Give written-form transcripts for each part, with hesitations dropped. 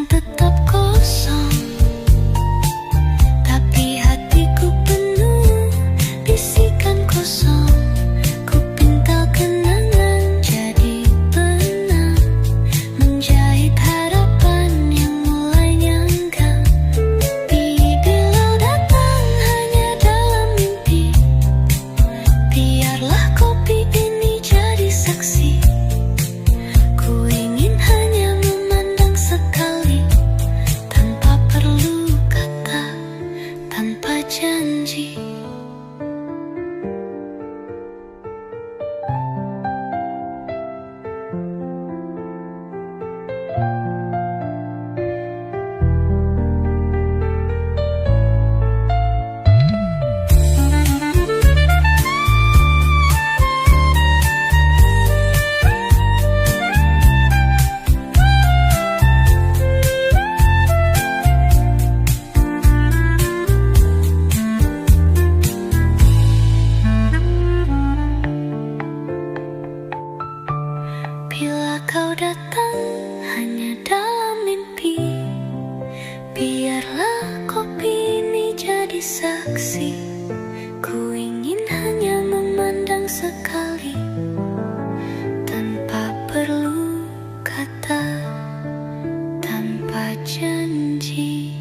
tetap kosong, tapi hatiku penuh bisikan kosong. Ku pintal kenangan jadi benang, menjahit harapan yang mulai nyangkang. Bila datang hanya dalam mimpi, biarlah kopi ini jadi saksi. Ku ingin hanya memandang sekali, tanpa perlu kata, tanpa janji. Bila kau datang hanya dalam mimpi, biarlah kopi ini jadi saksi. Ku ingin hanya memandang sekali, tanpa perlu kata, tanpa janji.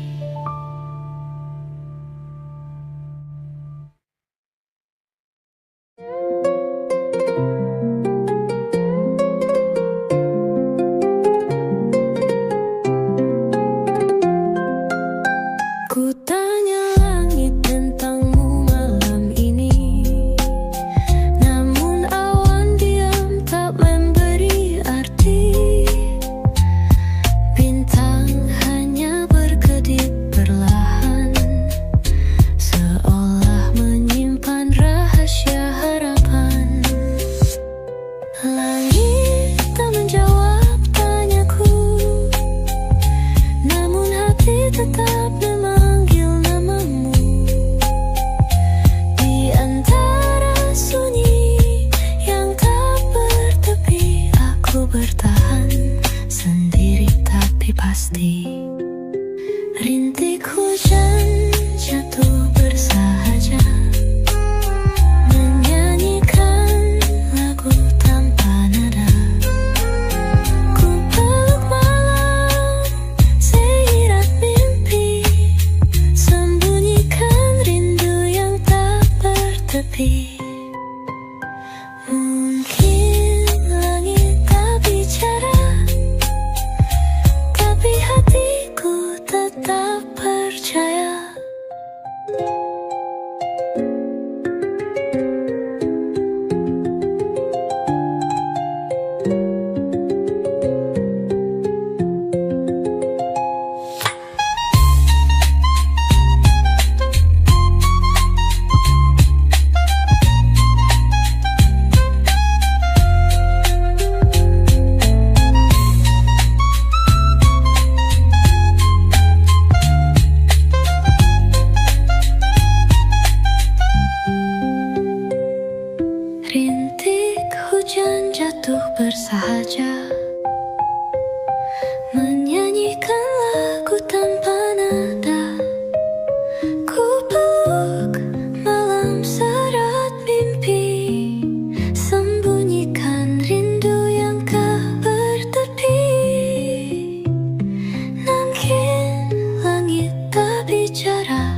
Ku tanya langit tentangmu malam ini, namun awan diam tak memberi arti. Bintang hanya berkedip perlahan, seolah menyimpan rahasia harapan. Langit tak menjawab tanyaku, namun hati tetap memanggil namamu. Di antara sunyi yang tak bertepi, aku bertahan sendiri tapi pasti. Rintik hujan jatuh bersahaja, menyanyikan lagu tanpa nada. Ku peluk malam seirat mimpi, sembunyikan rindu yang tak bertepi. Mungkin langit tak bicara, tapi hatiku tetap percaya. Rintik hujan jatuh bersahaja, menyanyikan lagu tanpa nada. Ku peluk malam serat mimpi, sembunyikan rindu yang tak bertepi. Mungkin langit tak bicara,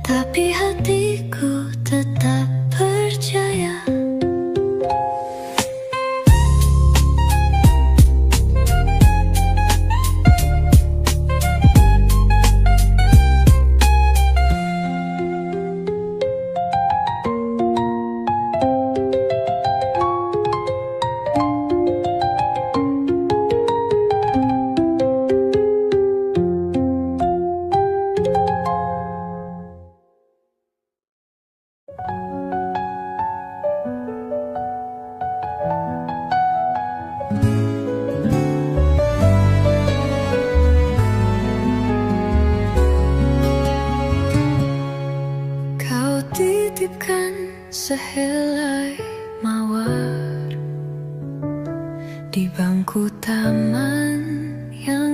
tapi hatiku tetap percaya. sehelai mawar di bangku taman yang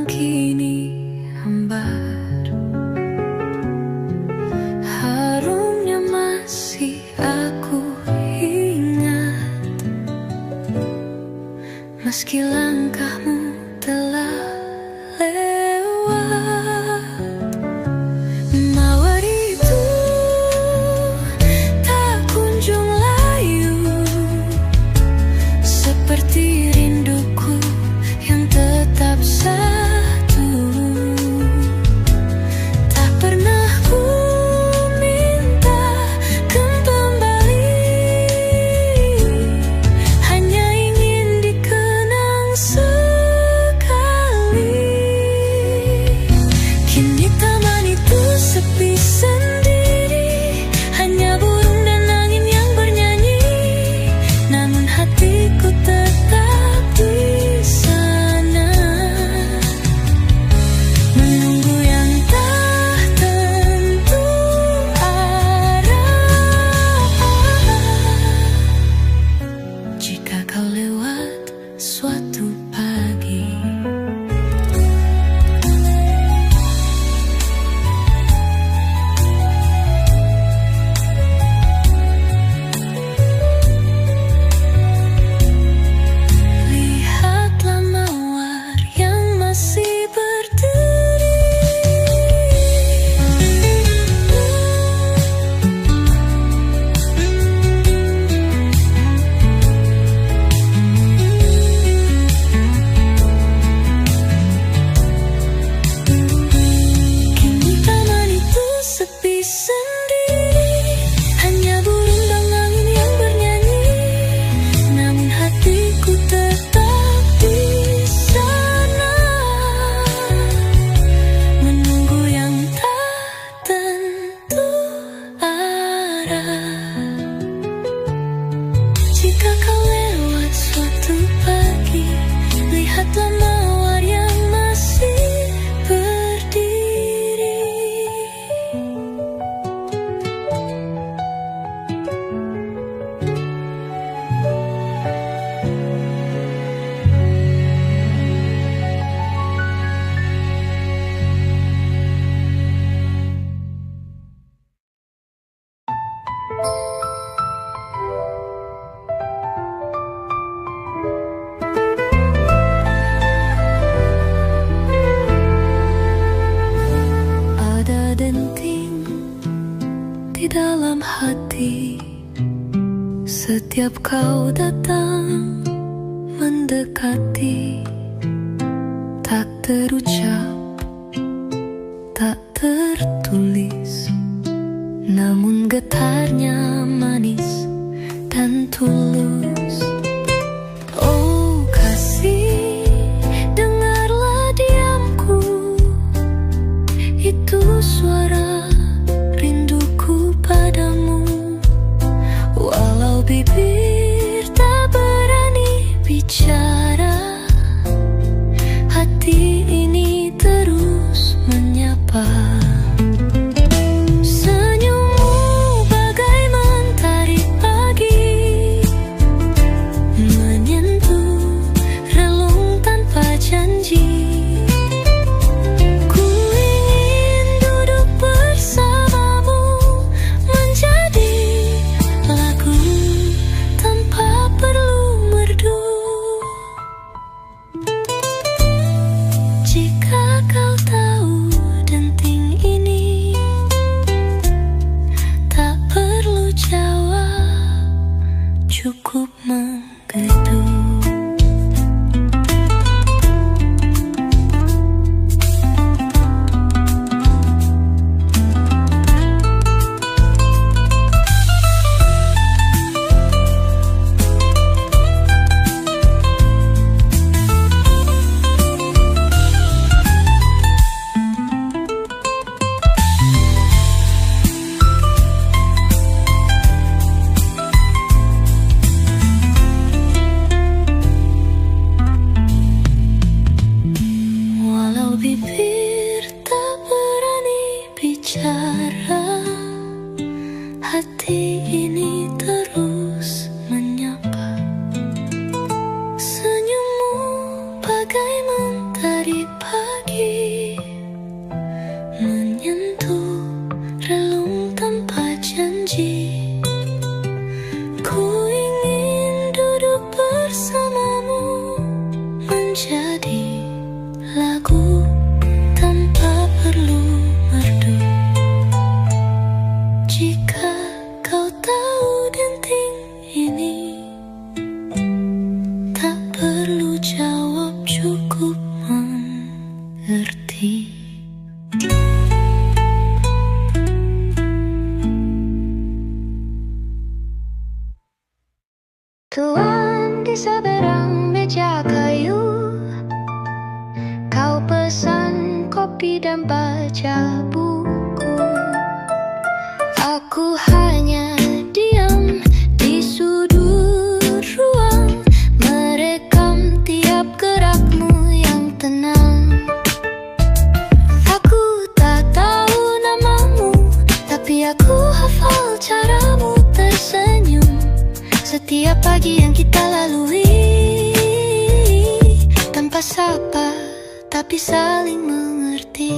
Setiap kau datang mendekati, tak terucap, tak tertulis, namun getarnya manis dan tulus. Oh kasih, dengarlah diamku, itu suara rinduku padamu. Walau bibir tak berani bicara, hati ini terus menyapa. Senyummu bagai mentari pagi, menyentuh relung tanpa janji. Ku ingin duduk bersamamu, menjadi lagu tanpa perlu merdu. Jika kau tahu denting ini, tak perlu jawab, cukup menggedu. Walau bibir tak berani bicara, hati ini terus menyapa. Senyummu bagai mentari pagi, menyentuh relung tanpa janji. Ku ingin duduk bersamamu, menjadi lagu tanpa perlu merdu. Jika kau tahu denting ini, tak perlu jawab, cukup mengerti. Tuan di seberang meja kayu, kau pesan kopi dan baca buku. Aku hanya diam di sudut ruang, merekam tiap gerakmu yang tenang. Aku tak tahu namamu, tapi aku hafal caramu tersenyum setiap pagi yang kita lalui, tanpa sapa tapi saling mengerti.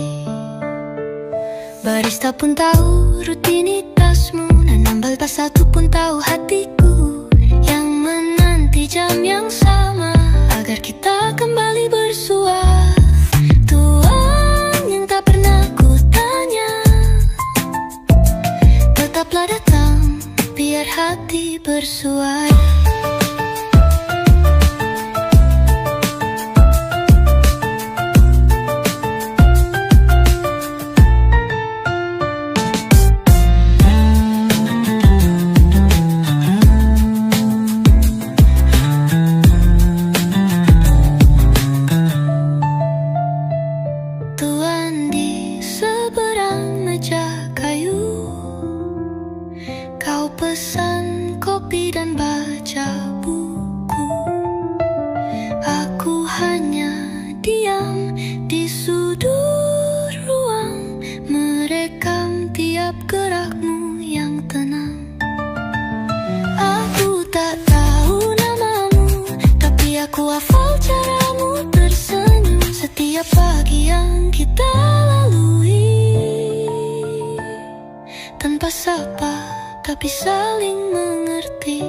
Barista pun tahu rutinitasmu, dan ambal satu pun tahu hatiku yang menanti jam yang sama agar kita kembali bersua. Tuan yang tak pernah ku tanya, tetaplah datang biar hati bersuara. Tuan di seberang meja kayu, kau pesan kopi dan baca buku. Aku hanya diam di sudut ruang, merekam tiap gerakmu yang tenang. Aku tak tahu namamu, tapi aku hafal caramu tersenyum setiap pagi yang kita lalui, tanpa sapa tapi saling mengerti.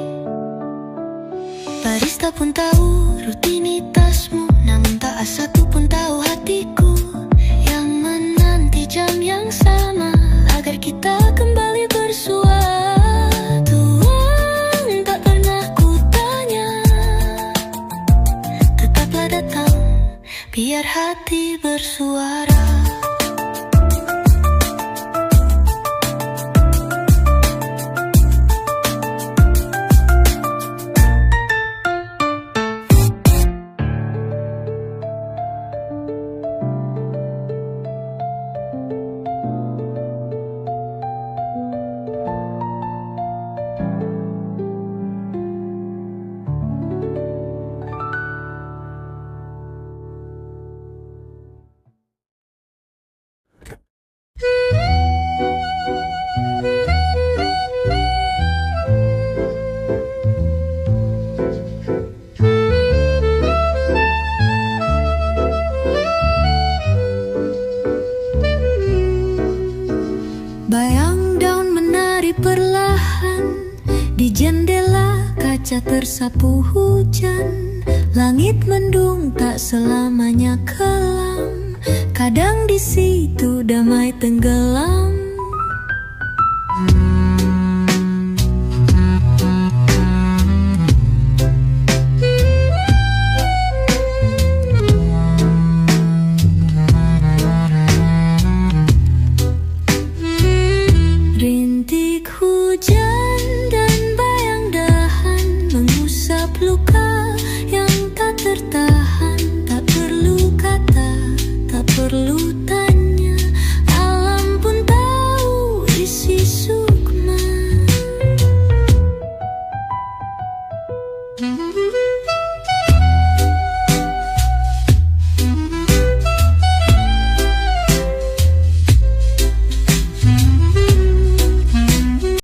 Barista pun tahu rutinitasmu, namun tak satu pun tahu hatiku yang menanti jam yang sama agar kita kembali bersua. Tuan tak pernah suara. Bayang daun menari perlahan di jendela kaca tersapu hujan. Langit mendung tak selamanya kelam, kadang di situ damai tenggelam. Rintik hujan dan bayang dahan mengusap luka yang tak tertahan. Tak perlu kata, tak perlu tanda.